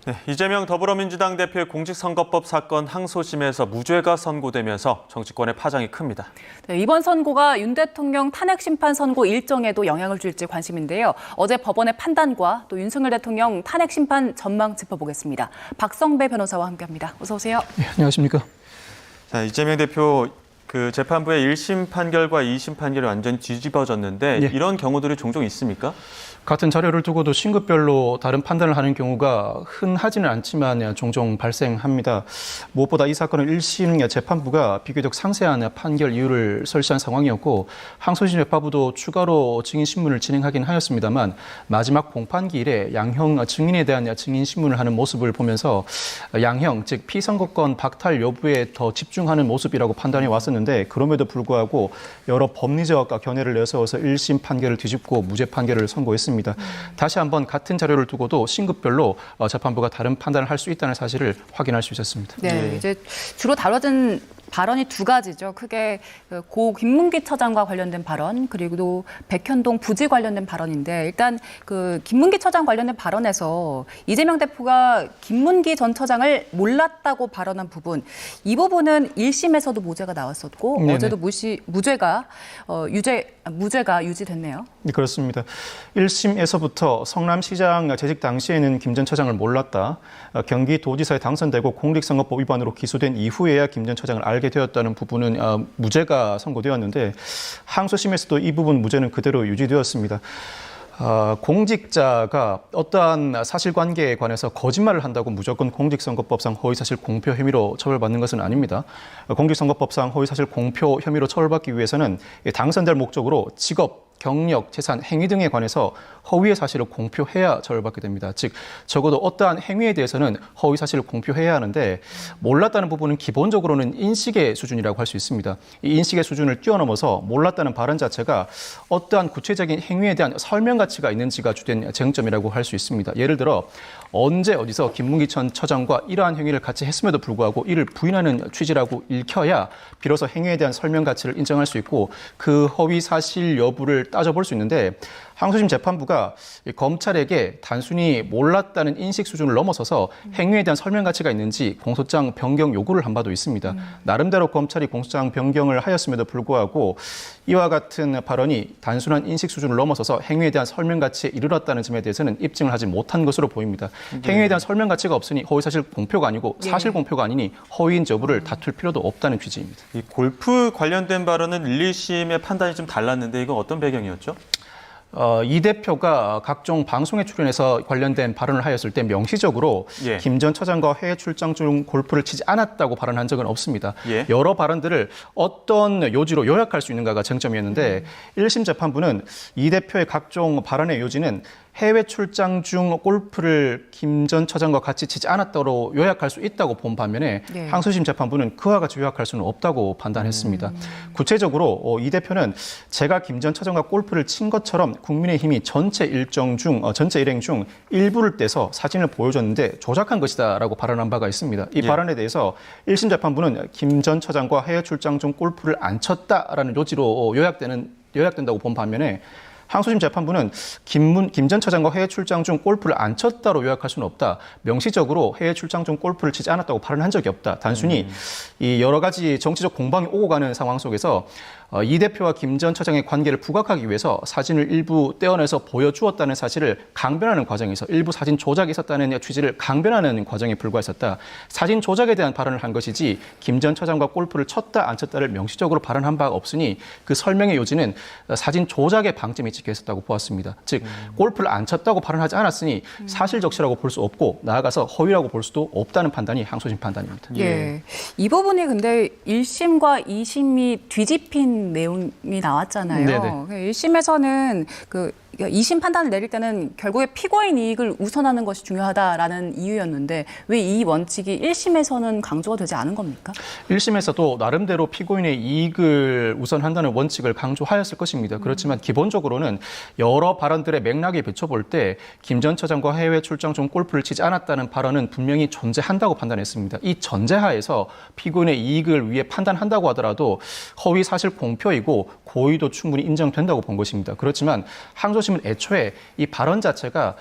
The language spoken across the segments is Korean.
네, 이재명 더불어민주당 대표의 공직선거법 사건 항소심에서 무죄가 선고되면서 정치권의 파장이 큽니다. 네, 이번 선고가 윤 대통령 탄핵심판 선고 일정에도 영향을 줄지 관심인데요. 어제 법원의 판단과 또 윤석열 대통령 탄핵심판 전망 짚어보겠습니다. 박성배 변호사와 함께합니다. 어서 오세요. 네, 안녕하십니까. 자, 이재명 대표 재판부의 1심 판결과 2심 판결이 완전히 뒤집어졌는데 이런 경우들이 종종 있습니까? 같은 자료를 두고도 신급별로 다른 판단을 하는 경우가 흔하지는 않지만 종종 발생합니다. 무엇보다 이 사건은 1심 재판부가 비교적 상세한 판결 이유를 설시한 상황이었고 항소심 재판부도 추가로 증인 신문을 진행하긴 하였습니다만 마지막 공판기일에 양형 증인에 대한 증인 신문을 하는 모습을 보면서 양형, 즉 피선거권 박탈 여부에 더 집중하는 모습이라고 판단이 왔었는데 그럼에도 불구하고 여러 법리적 견해를 내세워서 1심 판결을 뒤집고 무죄 판결을 선고했습니다. 다시 한번 같은 자료를 두고도 신급별로 재판부가 다른 판단을 할 수 있다는 사실을 확인할 수 있었습니다. 네, 이제 주로 다뤄진 발언이 두 가지죠. 크게 고 김문기 처장과 관련된 발언, 그리고 또 백현동 부지 관련된 발언인데 일단 김문기 처장 관련된 발언에서 이재명 대표가 김문기 전 처장을 몰랐다고 발언한 부분, 이 부분은 1심에서도 무죄가 나왔었고 네네. 어제도 무죄가 유지됐네요. 네, 그렇습니다. 1심에서부터 성남시장 재직 당시에는 김 전 처장을 몰랐다. 경기도지사에 당선되고 공직선거법 위반으로 기소된 이후에야 김 전 처장을 알게 되었다는 부분은 무죄가 선고되었는데 항소심에서도 이 부분 무죄는 그대로 유지되었습니다. 공직자가 어떠한 사실관계에 관해서 거짓말을 한다고 무조건 공직선거법상 허위사실 공표 혐의로 처벌받는 것은 아닙니다. 공직선거법상 허위사실 공표 혐의로 처벌받기 위해서는 당선될 목적으로 직업, 경력, 재산, 행위 등에 관해서 허위의 사실을 공표해야 처벌받게 됩니다. 즉 적어도 어떠한 행위에 대해서는 허위 사실을 공표해야 하는데 몰랐다는 부분은 기본적으로는 인식의 수준이라고 할 수 있습니다. 이 인식의 수준을 뛰어넘어서 몰랐다는 발언 자체가 어떠한 구체적인 행위에 대한 설명 가치가 있는지가 주된 쟁점이라고 할 수 있습니다. 예를 들어 언제 어디서 김문기 전 처장과 이러한 행위를 같이 했음에도 불구하고 이를 부인하는 취지라고 읽혀야 비로소 행위에 대한 설명 가치를 인정할 수 있고 그 허위 사실 여부를 따져볼 수 있는데 항소심 재판부가 검찰에게 단순히 몰랐다는 인식 수준을 넘어서서 행위에 대한 설명 가치가 있는지 공소장 변경 요구를 한 바도 있습니다. 나름대로 검찰이 공소장 변경을 하였음에도 불구하고 이와 같은 발언이 단순한 인식 수준을 넘어서서 행위에 대한 설명 가치에 이르렀다는 점에 대해서는 입증을 하지 못한 것으로 보입니다. 행위에 대한 설명 가치가 없으니 허위사실 공표가 아니고 사실 공표가 아니니 허위인 여부를 다툴 필요도 없다는 취지입니다. 이 골프 관련된 발언은 1, 2심의 판단이 좀 달랐는데 이건 어떤 배경이었죠? 이 대표가 각종 방송에 출연해서 관련된 발언을 하였을 때 명시적으로 김 전 처장과 해외 출장 중 골프를 치지 않았다고 발언한 적은 없습니다. 여러 발언들을 어떤 요지로 요약할 수 있는가가 쟁점이었는데 1심 재판부는 이 대표의 각종 발언의 요지는 해외 출장 중 골프를 김 전 처장과 같이 치지 않았다고 요약할 수 있다고 본 반면에 항소심 재판부는 그와 같이 요약할 수는 없다고 판단했습니다. 구체적으로 이 대표는 제가 김 전 처장과 골프를 친 것처럼 국민의힘이 전체 일행 중 일부를 떼서 사진을 보여줬는데 조작한 것이다라고 발언한 바가 있습니다. 이 발언에 대해서 1심 재판부는 김 전 처장과 해외 출장 중 골프를 안 쳤다라는 요지로 요약된다고 본 반면에 항소심 재판부는 김 전 처장과 해외 출장 중 골프를 안 쳤다로 요약할 수는 없다. 명시적으로 해외 출장 중 골프를 치지 않았다고 발언한 적이 없다. 단순히 이 여러 가지 정치적 공방이 오고 가는 상황 속에서 이 대표와 김 전 처장의 관계를 부각하기 위해서 사진을 일부 떼어내서 보여주었다는 사실을 강변하는 과정에서 일부 사진 조작이 있었다는 취지를 강변하는 과정에 불과했었다. 사진 조작에 대한 발언을 한 것이지 김 전 처장과 골프를 쳤다 안 쳤다를 명시적으로 발언한 바가 없으니 그 설명의 요지는 사진 조작의 방점이 찍혀 있었다고 보았습니다. 즉 골프를 안 쳤다고 발언하지 않았으니 사실 적시라고 볼 수 없고 나아가서 허위라고 볼 수도 없다는 판단이 항소심 판단입니다. 이 부분이 근데 1심과 2심이 뒤집힌 내용이 나왔잖아요. 1심에서는 2심 판단을 내릴 때는 결국에 피고인 이익을 우선하는 것이 중요하다라는 이유였는데 왜 이 원칙이 1심에서는 강조가 되지 않은 겁니까? 1심에서도 나름대로 피고인의 이익을 우선한다는 원칙을 강조하였을 것입니다. 그렇지만 기본적으로는 여러 발언들의 맥락에 비춰볼 때 김 전 처장과 해외 출장 중 골프를 치지 않았다는 발언은 분명히 존재한다고 판단했습니다. 이 전제하에서 피고인의 이익을 위해 판단한다고 하더라도 허위 사실 공표이고 고의도 충분히 인정된다고 본 것입니다. 그렇지만 항소심은 애초에 이 발언 자체가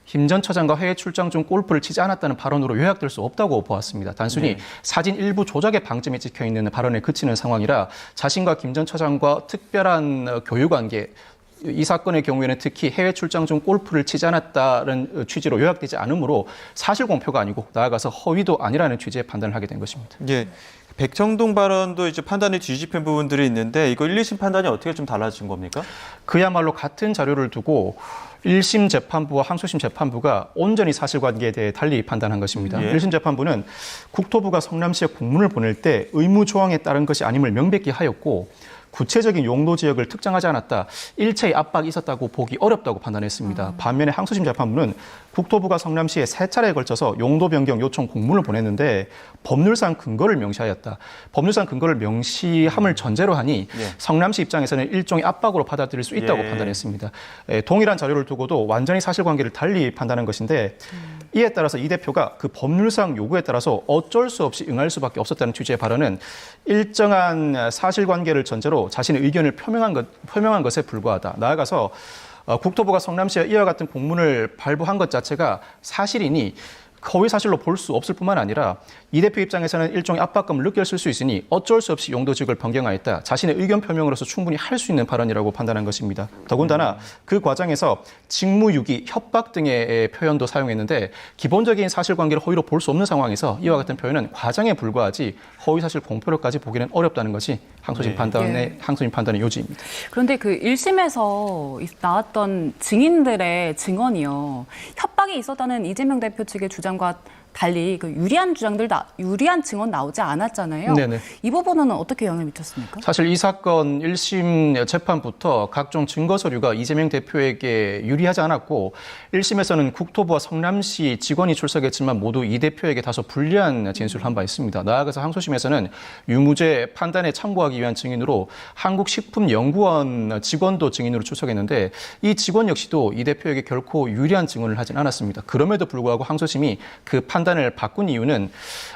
김 전 처장과 해외 출장 중 골프를 치지 않았다는 발언으로 요약될 수 없다고 보았습니다. 단순히 사진 일부 조작의 방점이 찍혀 있는 발언에 그치는 상황이라 자신과 김 전 처장과 특별한 교육관계, 이 사건의 경우에는 특히 해외 출장 중 골프를 치지 않았다는 취지로 요약되지 않으므로 사실 공표가 아니고 나아가서 허위도 아니라는 취지의 판단을 하게 된 것입니다. 예. 백청동 발언도 이제 판단이 뒤집힌 부분들이 있는데 이거 1, 2심 판단이 어떻게 좀 달라진 겁니까? 그야말로 같은 자료를 두고 1심 재판부와 항소심 재판부가 온전히 사실관계에 대해 달리 판단한 것입니다. 1심 재판부는 국토부가 성남시에 공문을 보낼 때 의무 조항에 따른 것이 아님을 명백히 하였고 구체적인 용도 지역을 특정하지 않았다. 일체의 압박이 있었다고 보기 어렵다고 판단했습니다. 반면에 항소심 재판부는 국토부가 성남시에 3차례에 걸쳐서 용도 변경 요청 공문을 보냈는데 법률상 근거를 명시하였다. 법률상 근거를 명시함을 전제로 하니 성남시 입장에서는 일종의 압박으로 받아들일 수 있다고 판단했습니다. 동일한 자료를 두고도 완전히 사실관계를 달리 판단한 것인데 이에 따라서 이 대표가 그 법률상 요구에 따라서 어쩔 수 없이 응할 수밖에 없었다는 취지의 발언은 일정한 사실관계를 전제로 자신의 의견을 표명한 것에 불과하다. 나아가서 국토부가 성남시에 이와 같은 공문을 발부한 것 자체가 사실이니 허위 사실로 볼 수 없을 뿐만 아니라 이 대표 입장에서는 일종의 압박감을 느꼈을 수 있으니 어쩔 수 없이 용도 지역을 변경하였다. 자신의 의견 표명으로서 충분히 할 수 있는 발언이라고 판단한 것입니다. 더군다나 그 과정에서 직무유기, 협박 등의 표현도 사용했는데 기본적인 사실관계를 허위로 볼 수 없는 상황에서 이와 같은 표현은 과장에 불과하지 허위사실 공표로까지 보기는 어렵다는 것이 항소심 판단의 요지입니다. 그런데 그 1심에서 나왔던 증인들의 증언이요. 협박이 있었다는 이재명 대표 측의 주장과 달리 그 유리한 증언 나오지 않았잖아요. 네네. 이 부분은 어떻게 영향을 미쳤습니까? 사실 이 사건 1심 재판부터 각종 증거 서류가 이재명 대표에게 유리하지 않았고 1심에서는 국토부와 성남시 직원이 출석했지만 모두 이 대표에게 다소 불리한 진술을 한 바 있습니다. 나아가서 항소심에서는 유무죄 판단에 참고하기 위한 증인으로 한국식품연구원 직원도 증인으로 출석했는데 이 직원 역시도 이 대표에게 결코 유리한 증언을 하진 않았습니다. 그럼에도 불구하고 항소심이 그 판단을 바꾼 이유는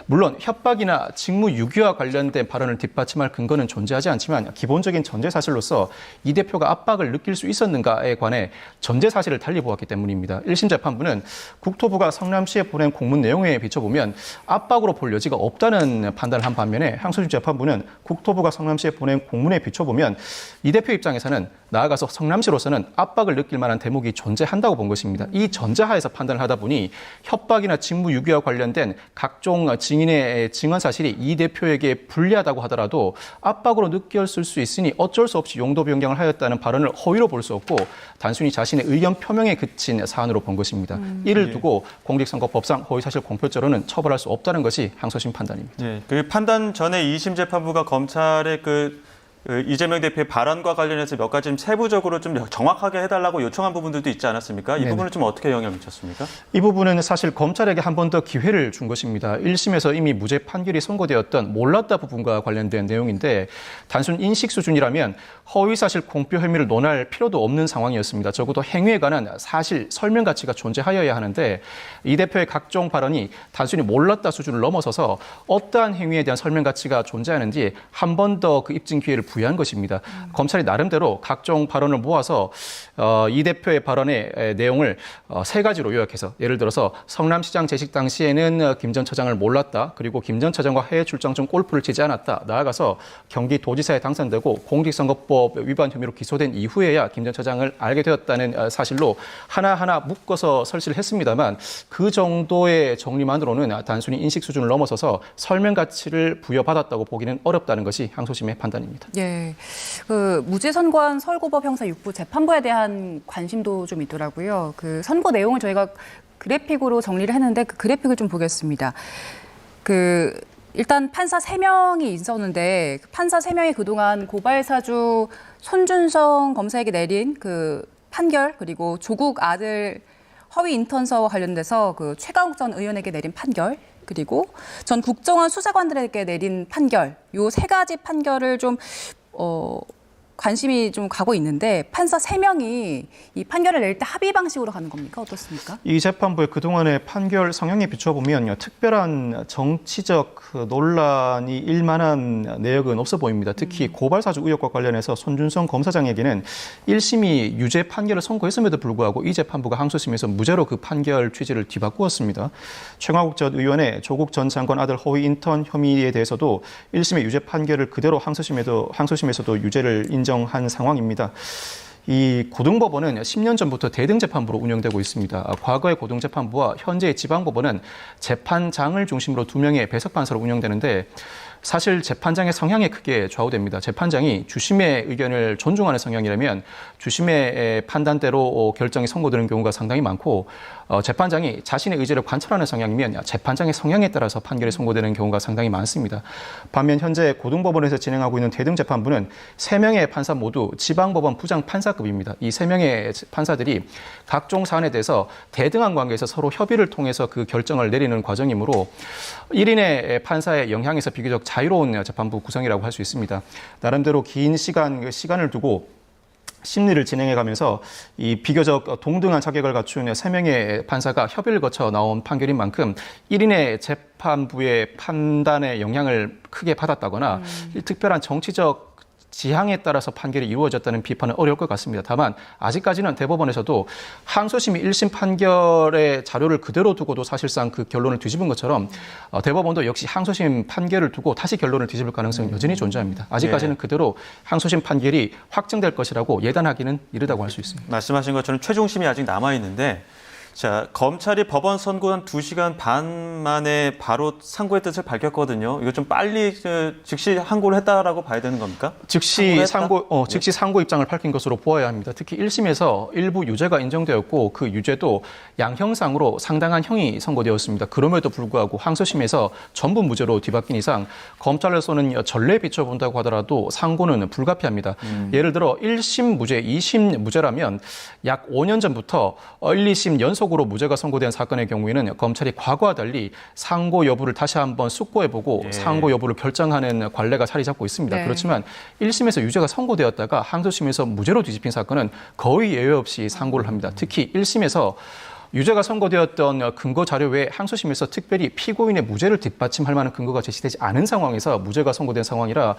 물론 협박이나 직무 유기와 관련된 발언을 뒷받침할 근거는 존재하지 않지만 기본적인 전제 사실로서 이 대표가 압박을 느낄 수 있었는가에 관해 전제 사실을 달리 보았기 때문입니다. 1심 재판부는 국토부가 성남시에 보낸 공문 내용에 비춰보면 압박으로 볼 여지가 없다는 판단을 한 반면에 항소심 재판부는 국토부가 성남시에 보낸 공문에 비춰보면 이 대표 입장에서는 나아가서 성남시로서는 압박을 느낄 만한 대목이 존재한다고 본 것입니다. 이 전제하에서 판단을 하다 보니 협박이나 직무 유기와 관련된 각종 증인의 증언 사실이 이 대표에게 불리하다고 하더라도 압박으로 느꼈을 수 있으니 어쩔 수 없이 용도 변경을 하였다는 발언을 허위로 볼 수 없고 단순히 자신의 의견 표명에 그친 사안으로 본 것입니다. 이를 두고 공직선거법상 허위사실 공표죄로는 처벌할 수 없다는 것이 항소심 판단입니다. 네, 그 판단 전에 2심 재판부가 검찰의 이재명 대표의 발언과 관련해서 몇 가지 좀 세부적으로 좀 정확하게 해달라고 요청한 부분들도 있지 않았습니까? 이 부분은 좀 어떻게 영향을 미쳤습니까? 이 부분은 사실 검찰에게 한 번 더 기회를 준 것입니다. 1심에서 이미 무죄 판결이 선고되었던 몰랐다 부분과 관련된 내용인데 단순 인식 수준이라면 허위사실 공표 혐의를 논할 필요도 없는 상황이었습니다. 적어도 행위에 관한 사실 설명 가치가 존재하여야 하는데 이 대표의 각종 발언이 단순히 몰랐다 수준을 넘어서서 어떠한 행위에 대한 설명 가치가 존재하는지 한 번 더 그 입증 기회를 부여한 것입니다. 검찰이 나름대로 각종 발언을 모아서 이 대표의 발언의 내용을 3가지로 요약해서 예를 들어서 성남시장 재직 당시에는 김 전 처장을 몰랐다. 그리고 김 전 처장과 해외 출장 중 골프를 치지 않았다. 나아가서 경기도지사에 당선되고 공직선거법 위반 혐의로 기소된 이후에야 김 전 처장을 알게 되었다는 사실로 하나하나 묶어서 설치를 했습니다만 그 정도의 정리만으로는 단순히 인식 수준을 넘어서서 설명 가치를 부여받았다고 보기는 어렵다는 것이 항소심의 판단입니다. 예, 그 무죄 선고한 서울고법 형사 6부 재판부에 대한 관심도 좀 있더라고요. 그 선고 내용을 저희가 그래픽으로 정리를 했는데 그 그래픽을 좀 보겠습니다. 일단 판사 3명이 있었는데 판사 3명이 그동안 고발사주 손준성 검사에게 내린 그 판결 그리고 조국 아들 허위 인턴서와 관련돼서 그 최강욱 전 의원에게 내린 판결 그리고 전 국정원 수사관들에게 내린 판결 요 3가지 판결을 좀 관심이 좀 가고 있는데 판사 3명이 이 판결을 낼 때 합의 방식으로 가는 겁니까? 어떻습니까? 이 재판부의 그동안의 판결 성향에 비춰보면 특별한 정치적 논란이 일만한 내역은 없어 보입니다. 특히 고발사주 의혹과 관련해서 손준성 검사장에게는 1심이 유죄 판결을 선고했음에도 불구하고 이 재판부가 항소심에서 무죄로 그 판결 취지를 뒤바꾸었습니다. 최광욱 전 의원의 조국 전 장관 아들 허위 인턴 혐의에 대해서도 1심의 유죄 판결을 그대로 항소심에서도 유죄를 인정한 상황입니다. 이 고등법원은 10년 전부터 대등재판부로 운영되고 있습니다. 과거의 고등재판부와 현재의 지방법원은 재판장을 중심으로 2명의 배석판사로 운영되는데 사실 재판장의 성향에 크게 좌우됩니다. 재판장이 주심의 의견을 존중하는 성향이라면 주심의 판단대로 결정이 선고되는 경우가 상당히 많고 재판장이 자신의 의지를 관철하는 성향이면 재판장의 성향에 따라서 판결이 선고되는 경우가 상당히 많습니다. 반면 현재 고등법원에서 진행하고 있는 대등재판부는 3명의 판사 모두 지방법원 부장판사급입니다. 이 3명의 판사들이 각종 사안에 대해서 대등한 관계에서 서로 협의를 통해서 그 결정을 내리는 과정이므로 1인의 판사의 영향에서 비교적 자유로운 재판부 구성이라고 할 수 있습니다. 나름대로 긴 시간을 두고 심리를 진행해가면서 이 비교적 동등한 자격을 갖춘 3명의 판사가 협의를 거쳐 나온 판결인 만큼 1인의 재판부의 판단에 영향을 크게 받았다거나 특별한 정치적 지향에 따라서 판결이 이루어졌다는 비판은 어려울 것 같습니다. 다만 아직까지는 대법원에서도 항소심이 1심 판결의 자료를 그대로 두고도 사실상 그 결론을 뒤집은 것처럼 대법원도 역시 항소심 판결을 두고 다시 결론을 뒤집을 가능성은 여전히 존재합니다. 아직까지는 그대로 항소심 판결이 확정될 것이라고 예단하기는 이르다고 할 수 있습니다. 말씀하신 것처럼 최종심이 아직 남아있는데 자, 검찰이 법원 선고 한 2시간 반 만에 바로 상고의 뜻을 밝혔거든요. 이거 좀 빨리 즉시 항고를 했다라고 봐야 되는 겁니까? 즉시 상고 입장을 밝힌 것으로 보아야 합니다. 특히 1심에서 일부 유죄가 인정되었고 그 유죄도 양형상으로 상당한 형이 선고되었습니다. 그럼에도 불구하고 항소심에서 전부 무죄로 뒤바뀐 이상 검찰로서는 전례에 비춰본다고 하더라도 상고는 불가피합니다. 예를 들어 1심 무죄, 2심 무죄라면 약 5년 전부터 1, 2심 연속으로 무죄가 선고된 사건의 경우에는 검찰이 과거와 달리 상고 여부를 다시 한번 숙고해보고 상고 여부를 결정하는 관례가 자리 잡고 있습니다. 네. 그렇지만 1심에서 유죄가 선고되었다가 항소심에서 무죄로 뒤집힌 사건은 거의 예외 없이 상고를 합니다. 특히 1심에서 유죄가 선고되었던 근거 자료 외에 항소심에서 특별히 피고인의 무죄를 뒷받침할 만한 근거가 제시되지 않은 상황에서 무죄가 선고된 상황이라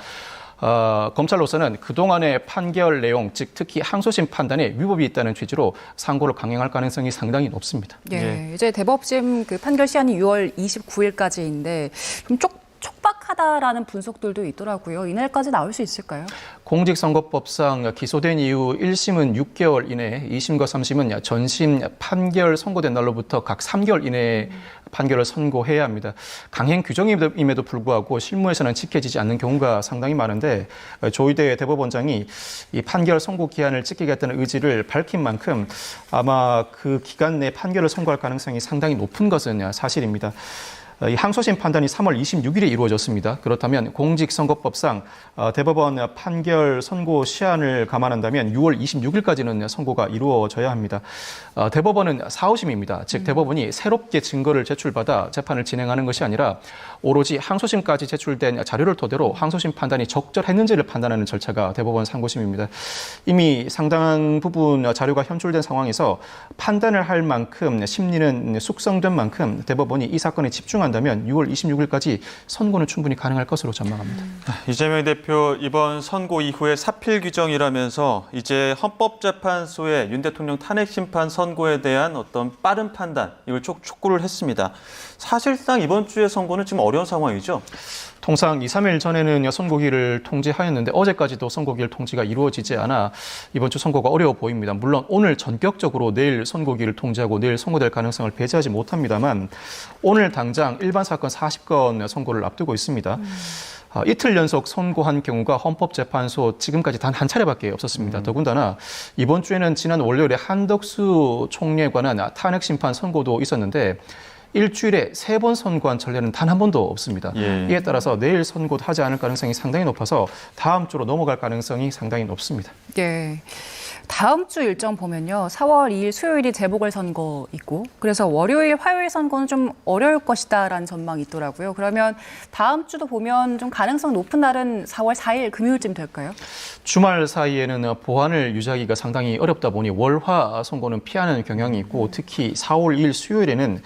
검찰로서는 그동안의 판결 내용, 즉 특히 항소심 판단에 위법이 있다는 취지로 상고를 강행할 가능성이 상당히 높습니다. 예, 이제 대법심 그 판결 시한이 6월 29일까지인데 좀 촉박하다라는 분석들도 있더라고요. 이날까지 나올 수 있을까요? 공직선거법상 기소된 이후 1심은 6개월 이내, 2심과 3심은 전심 판결 선고된 날로부터 각 3개월 이내에 판결을 선고해야 합니다. 강행 규정임에도 불구하고 실무에서는 지켜지지 않는 경우가 상당히 많은데 조희대 대법원장이 이 판결 선고 기한을 지키겠다는 의지를 밝힌 만큼 아마 그 기간 내 판결을 선고할 가능성이 상당히 높은 것은 사실입니다. 이 항소심 판단이 3월 26일에 이루어졌습니다. 그렇다면 공직선거법상 대법원 판결 선고 시한을 감안한다면 6월 26일까지는 선고가 이루어져야 합니다. 대법원은 4호심입니다. 즉 대법원이 새롭게 증거를 제출받아 재판을 진행하는 것이 아니라 오로지 항소심까지 제출된 자료를 토대로 항소심 판단이 적절했는지를 판단하는 절차가 대법원 상고심입니다. 이미 상당한 부분 자료가 현출된 상황에서 판단을 할 만큼 심리는 숙성된 만큼 대법원이 이 사건에 집중한다면 6월 26일까지 선고는 충분히 가능할 것으로 전망합니다. 이재명 대표 이번 선고 이후에 사필 규정이라면서 이제 헌법재판소의 윤 대통령 탄핵 심판 선고에 대한 어떤 빠른 판단 이걸 촉구를 했습니다. 사실상 이번 주의 선고는 지금 어려운 상황이죠. 통상 2, 3일 전에는 선고기를 통지하였는데 어제까지도 선고기일 통지가 이루어지지 않아 이번 주 선고가 어려워 보입니다. 물론 오늘 전격적으로 내일 선고기를 통지하고 내일 선고될 가능성을 배제하지 못합니다만 오늘 당장 일반 사건 40건 선고를 앞두고 있습니다. 이틀 연속 선고한 경우가 헌법재판소 지금까지 단 한 차례밖에 없었습니다. 더군다나 이번 주에는 지난 월요일에 한덕수 총리에 관한 탄핵 심판 선고도 있었는데 일주일에 3번 선고한 전례는 단 한 번도 없습니다. 이에 따라서 내일 선고도 하지 않을 가능성이 상당히 높아서 다음 주로 넘어갈 가능성이 상당히 높습니다. 예. 다음 주 일정 보면요. 4월 2일 수요일이 재보궐선거 있고 그래서 월요일, 화요일 선거는 좀 어려울 것이다라는 전망이 있더라고요. 그러면 다음 주도 보면 좀 가능성 높은 날은 4월 4일 금요일쯤 될까요? 주말 사이에는 보안을 유지하기가 상당히 어렵다 보니 월화 선거는 피하는 경향이 있고 특히 4월 2일 수요일에는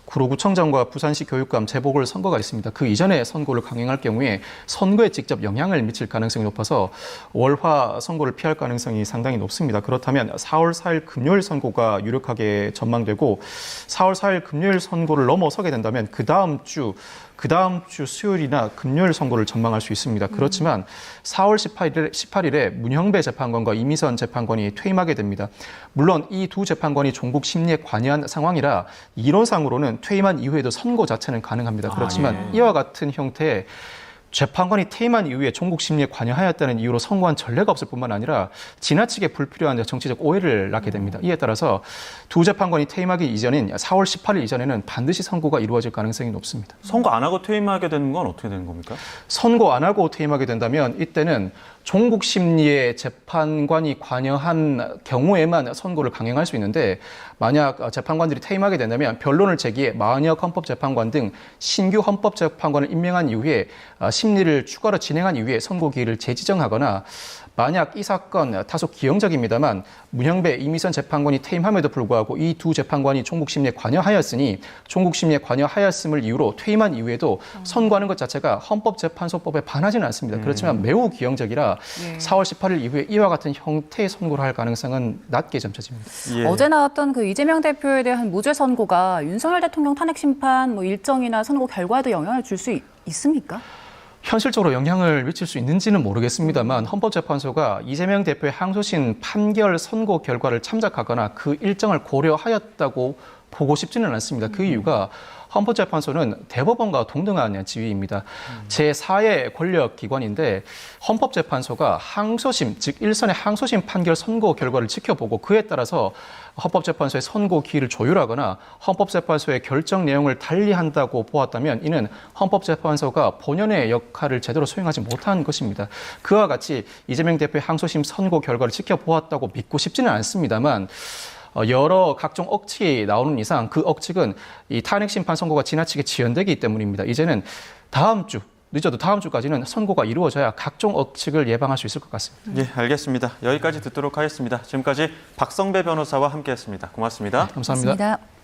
구로구청장과 부산시 교육감 재보궐 선거가 있습니다. 그 이전에 선거를 강행할 경우에 선거에 직접 영향을 미칠 가능성이 높아서 월화 선거를 피할 가능성이 상당히 높습니다. 그렇다면 4월 4일 금요일 선거가 유력하게 전망되고 4월 4일 금요일 선거를 넘어서게 된다면 그 다음 주 수요일이나 금요일 선거를 전망할 수 있습니다. 그렇지만 4월 18일에 문형배 재판관과 이미선 재판관이 퇴임하게 됩니다. 물론 이 두 재판관이 종국 심리에 관여한 상황이라 이론상으로는 퇴임한 이후에도 선거 자체는 가능합니다. 그렇지만 이와 같은 형태의 재판관이 퇴임한 이후에 종국 심리에 관여하였다는 이유로 선고한 전례가 없을 뿐만 아니라 지나치게 불필요한 정치적 오해를 낳게 됩니다. 이에 따라서 두 재판관이 퇴임하기 이전인 4월 18일 이전에는 반드시 선고가 이루어질 가능성이 높습니다. 선고 안 하고 퇴임하게 되는 건 어떻게 되는 겁니까? 선고 안 하고 퇴임하게 된다면 이때는 종국 심리에 재판관이 관여한 경우에만 선고를 강행할 수 있는데 만약 재판관들이 퇴임하게 된다면 변론을 제기해 마은혁 헌법재판관 등 신규 헌법재판관을 임명한 이후에 심리를 추가로 진행한 이후에 선고 기일을 재지정하거나 만약 이 사건 다소 기형적입니다만 문형배 이미선 재판관이 퇴임함에도 불구하고 이 두 재판관이 종국 심리에 관여하였으니 종국 심리에 관여하였음을 이유로 퇴임한 이후에도 선고하는 것 자체가 헌법재판소법에 반하지는 않습니다. 그렇지만 매우 기형적이라 4월 18일 이후에 이와 같은 형태의 선고를 할 가능성은 낮게 점쳐집니다. 어제 나왔던 그 이재명 대표에 대한 무죄 선고가 윤석열 대통령 탄핵 심판 일정이나 선고 결과에도 영향을 줄 수 있습니까? 현실적으로 영향을 미칠 수 있는지는 모르겠습니다만 헌법재판소가 이재명 대표의 항소심 판결 선고 결과를 참작하거나 그 일정을 고려하였다고 보고 싶지는 않습니다. 그 이유가 헌법재판소는 대법원과 동등한 지위입니다. 제4의 권력기관인데 헌법재판소가 항소심, 즉 일선의 항소심 판결 선고 결과를 지켜보고 그에 따라서 헌법재판소의 선고 기일을 조율하거나 헌법재판소의 결정 내용을 달리한다고 보았다면 이는 헌법재판소가 본연의 역할을 제대로 수행하지 못한 것입니다. 그와 같이 이재명 대표의 항소심 선고 결과를 지켜보았다고 믿고 싶지는 않습니다만 여러 각종 억측이 나오는 이상 그 억측은 이 탄핵 심판 선고가 지나치게 지연되기 때문입니다. 이제는 늦어도 다음 주까지는 선고가 이루어져야 각종 억측을 예방할 수 있을 것 같습니다. 네, 알겠습니다. 여기까지 듣도록 하겠습니다. 지금까지 박성배 변호사와 함께했습니다. 고맙습니다. 감사합니다. 고맙습니다.